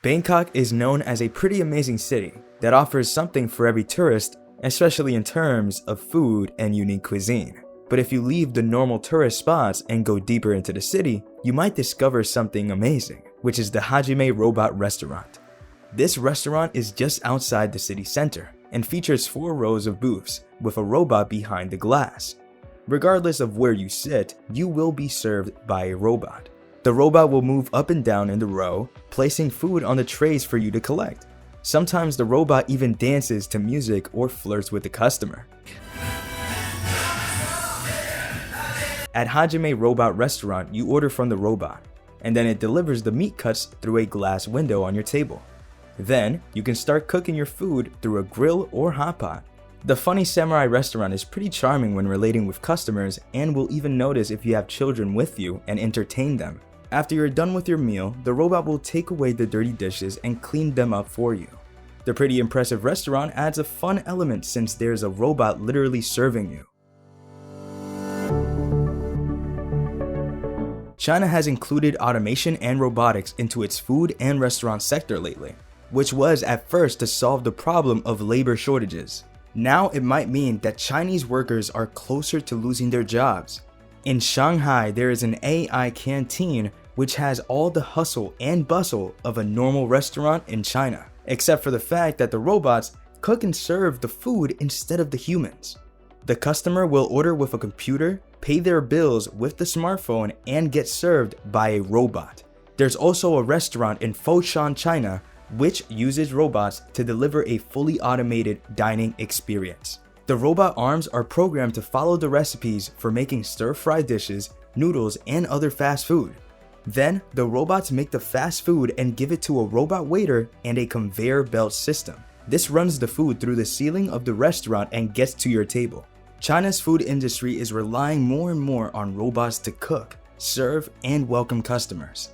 Bangkok is known as a pretty amazing city that offers something for every tourist, especially in terms of food and unique cuisine. But if you leave the normal tourist spots and go deeper into the city, you might discover something amazing, which is the Hajime Robot Restaurant. This restaurant is just outside the city center and features 4 rows of booths with a robot behind the glass. Regardless of where you sit, you will be served by a robot. The robot will move up and down in the row, placing food on the trays for you to collect. Sometimes the robot even dances to music or flirts with the customer. At Hajime Robot Restaurant, you order from the robot, and then it delivers the meat cuts through a glass window on your table. Then, you can start cooking your food through a grill or hot pot. The Funny Samurai restaurant is pretty charming when relating with customers and will even notice if you have children with you and entertain them. After you're done with your meal, the robot will take away the dirty dishes and clean them up for you. The pretty impressive restaurant adds a fun element since there's a robot literally serving you. China has included automation and robotics into its food and restaurant sector lately, which was at first to solve the problem of labor shortages. Now it might mean that Chinese workers are closer to losing their jobs. In Shanghai, there is an AI canteen which has all the hustle and bustle of a normal restaurant in China, except for the fact that the robots cook and serve the food instead of the humans. The customer will order with a computer, pay their bills with the smartphone, and get served by a robot. There's also a restaurant in Foshan, China, which uses robots to deliver a fully automated dining experience. The robot arms are programmed to follow the recipes for making stir-fry dishes, noodles, and other fast food. Then, the robots make the fast food and give it to a robot waiter and a conveyor belt system. This runs the food through the ceiling of the restaurant and gets to your table. China's food industry is relying more and more on robots to cook, serve, and welcome customers.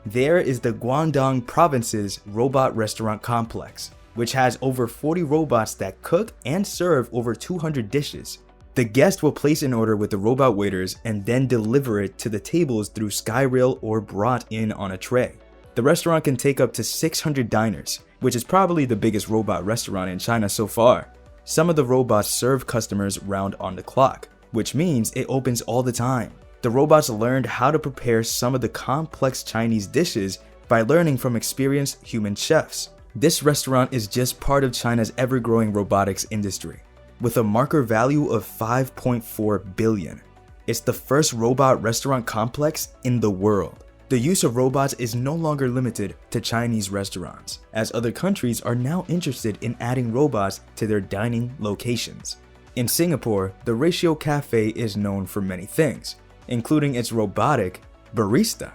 There is the Guangdong Province's Robot Restaurant Complex, which has over 40 robots that cook and serve over 200 dishes. The guest will place an order with the robot waiters and then deliver it to the tables through SkyRail or brought in on a tray. The restaurant can take up to 600 diners, which is probably the biggest robot restaurant in China so far. Some of the robots serve customers round on the clock, which means it opens all the time. The robots learned how to prepare some of the complex Chinese dishes by learning from experienced human chefs. This restaurant is just part of China's ever-growing robotics industry, with a market value of 5.4 billion. It's the first robot restaurant complex in the world. The use of robots is no longer limited to Chinese restaurants, as other countries are now interested in adding robots to their dining locations. In Singapore, the Ratio Cafe is known for many things, including its robotic barista.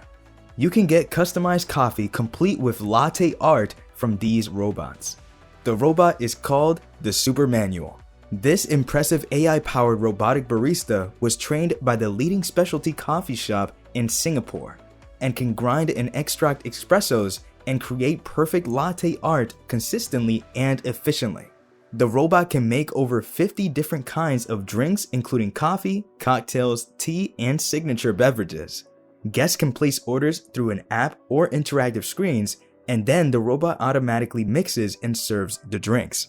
You can get customized coffee complete with latte art from these robots. The robot is called the Super Manual. This impressive AI-powered robotic barista was trained by the leading specialty coffee shop in Singapore and can grind and extract espressos and create perfect latte art consistently and efficiently. The robot can make over 50 different kinds of drinks, including coffee, cocktails, tea, and signature beverages. Guests can place orders through an app or interactive screens, and then the robot automatically mixes and serves the drinks.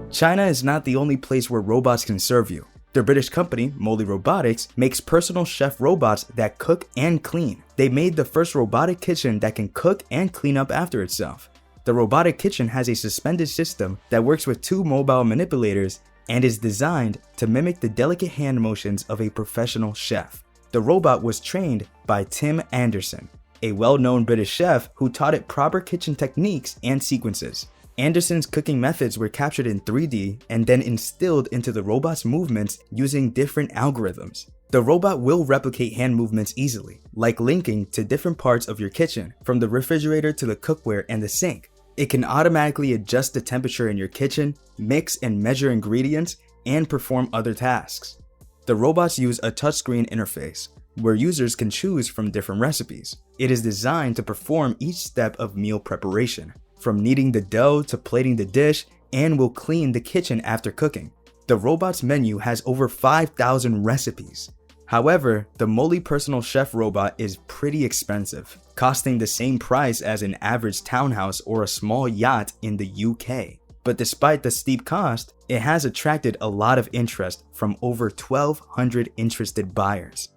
China is not the only place where robots can serve you. The British company, Molly Robotics, makes personal chef robots that cook and clean. They made the first robotic kitchen that can cook and clean up after itself. The robotic kitchen has a suspended system that works with 2 mobile manipulators and is designed to mimic the delicate hand motions of a professional chef. The robot was trained by Tim Anderson, a well-known British chef who taught it proper kitchen techniques and sequences. Anderson's cooking methods were captured in 3D and then instilled into the robot's movements using different algorithms. The robot will replicate hand movements easily, like linking to different parts of your kitchen, from the refrigerator to the cookware and the sink. It can automatically adjust the temperature in your kitchen, mix and measure ingredients, and perform other tasks. The robots use a touchscreen interface, where users can choose from different recipes. It is designed to perform each step of meal preparation, from kneading the dough to plating the dish, and will clean the kitchen after cooking. The robot's menu has over 5,000 recipes. However, the Molly personal chef robot is pretty expensive, costing the same price as an average townhouse or a small yacht in the UK. But despite the steep cost, it has attracted a lot of interest from over 1,200 interested buyers.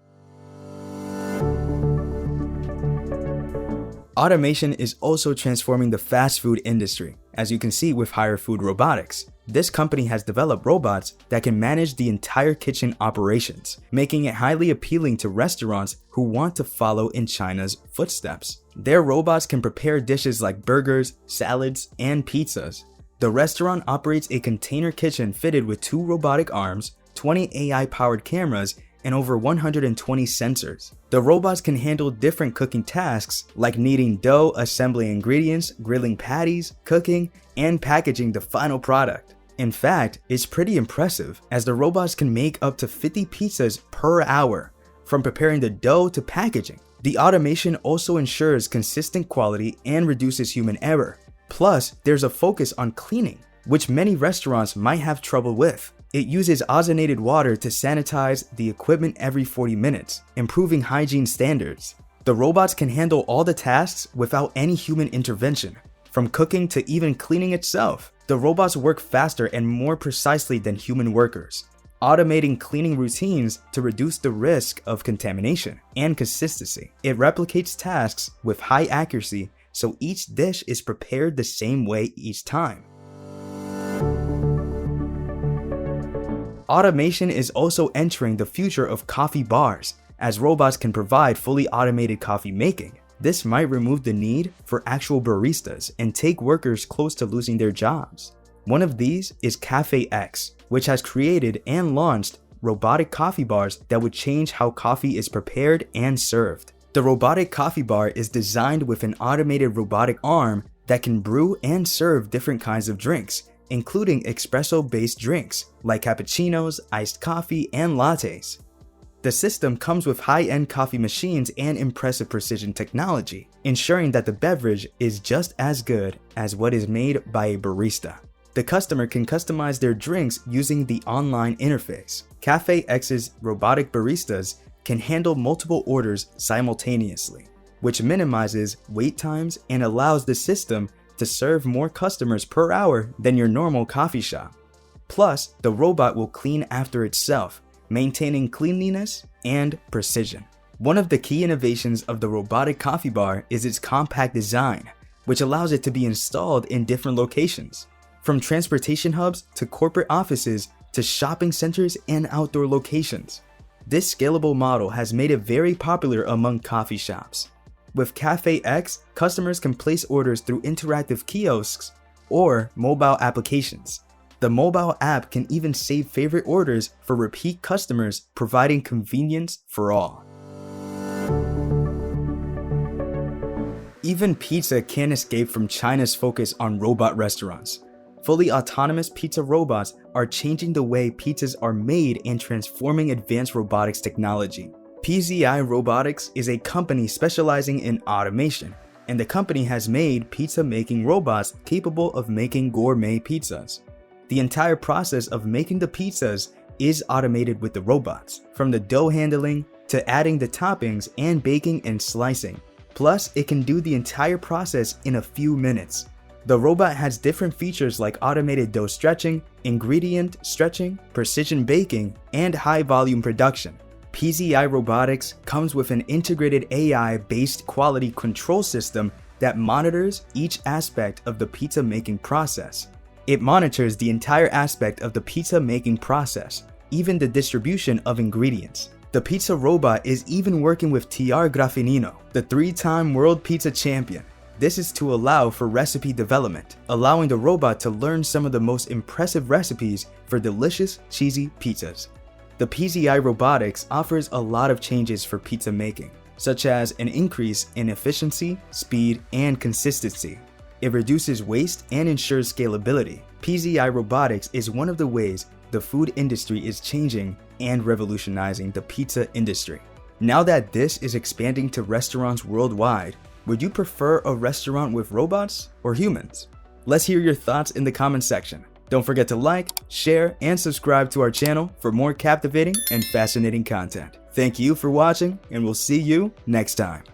Automation is also transforming the fast food industry, as you can see with Higher Food Robotics. This company has developed robots that can manage the entire kitchen operations, making it highly appealing to restaurants who want to follow in China's footsteps. Their robots can prepare dishes like burgers, salads, and pizzas. The restaurant operates a container kitchen fitted with 2 robotic arms, 20 AI-powered cameras, and over 120 sensors. The robots can handle different cooking tasks like kneading dough, assembling ingredients, grilling patties, cooking, and packaging the final product. In fact, it's pretty impressive as the robots can make up to 50 pizzas per hour, from preparing the dough to packaging. The automation also ensures consistent quality and reduces human error. Plus, there's a focus on cleaning, which many restaurants might have trouble with. It uses ozonated water to sanitize the equipment every 40 minutes, improving hygiene standards. The robots can handle all the tasks without any human intervention, from cooking to even cleaning itself. The robots work faster and more precisely than human workers, automating cleaning routines to reduce the risk of contamination and consistency. It replicates tasks with high accuracy, so each dish is prepared the same way each time. Automation is also entering the future of coffee bars, as robots can provide fully automated coffee making. This might remove the need for actual baristas and take workers close to losing their jobs. One of these is Cafe X, which has created and launched robotic coffee bars that would change how coffee is prepared and served. The robotic coffee bar is designed with an automated robotic arm that can brew and serve different kinds of drinks, including espresso-based drinks like cappuccinos, iced coffee, and lattes. The system comes with high-end coffee machines and impressive precision technology, ensuring that the beverage is just as good as what is made by a barista. The customer can customize their drinks using the online interface. Cafe X's robotic baristas can handle multiple orders simultaneously, which minimizes wait times and allows the system to serve more customers per hour than your normal coffee shop. Plus, the robot will clean after itself, maintaining cleanliness and precision. One of the key innovations of the robotic coffee bar is its compact design, which allows it to be installed in different locations, from transportation hubs to corporate offices to shopping centers and outdoor locations. This scalable model has made it very popular among coffee shops. With Cafe X, customers can place orders through interactive kiosks or mobile applications. The mobile app can even save favorite orders for repeat customers, providing convenience for all. Even pizza can't escape from China's focus on robot restaurants. Fully autonomous pizza robots are changing the way pizzas are made and transforming advanced robotics technology. PZI Robotics is a company specializing in automation, and the company has made pizza-making robots capable of making gourmet pizzas. The entire process of making the pizzas is automated with the robots, from the dough handling to adding the toppings and baking and slicing. Plus, it can do the entire process in a few minutes. The robot has different features like automated dough stretching, ingredient stretching, precision baking, and high-volume production. PZI Robotics comes with an integrated AI-based quality control system that monitors each aspect of the pizza making process. It monitors the entire aspect of the pizza making process, even the distribution of ingredients. The pizza robot is even working with TR Graffinino, the 3-time world pizza champion. This is to allow for recipe development, allowing the robot to learn some of the most impressive recipes for delicious, cheesy pizzas. The PZI Robotics offers a lot of changes for pizza making, such as an increase in efficiency, speed, and consistency. It reduces waste and ensures scalability. PZI Robotics is one of the ways the food industry is changing and revolutionizing the pizza industry. Now that this is expanding to restaurants worldwide, would you prefer a restaurant with robots or humans? Let's hear your thoughts in the comment section. Don't forget to like, share, and subscribe to our channel for more captivating and fascinating content. Thank you for watching, and we'll see you next time.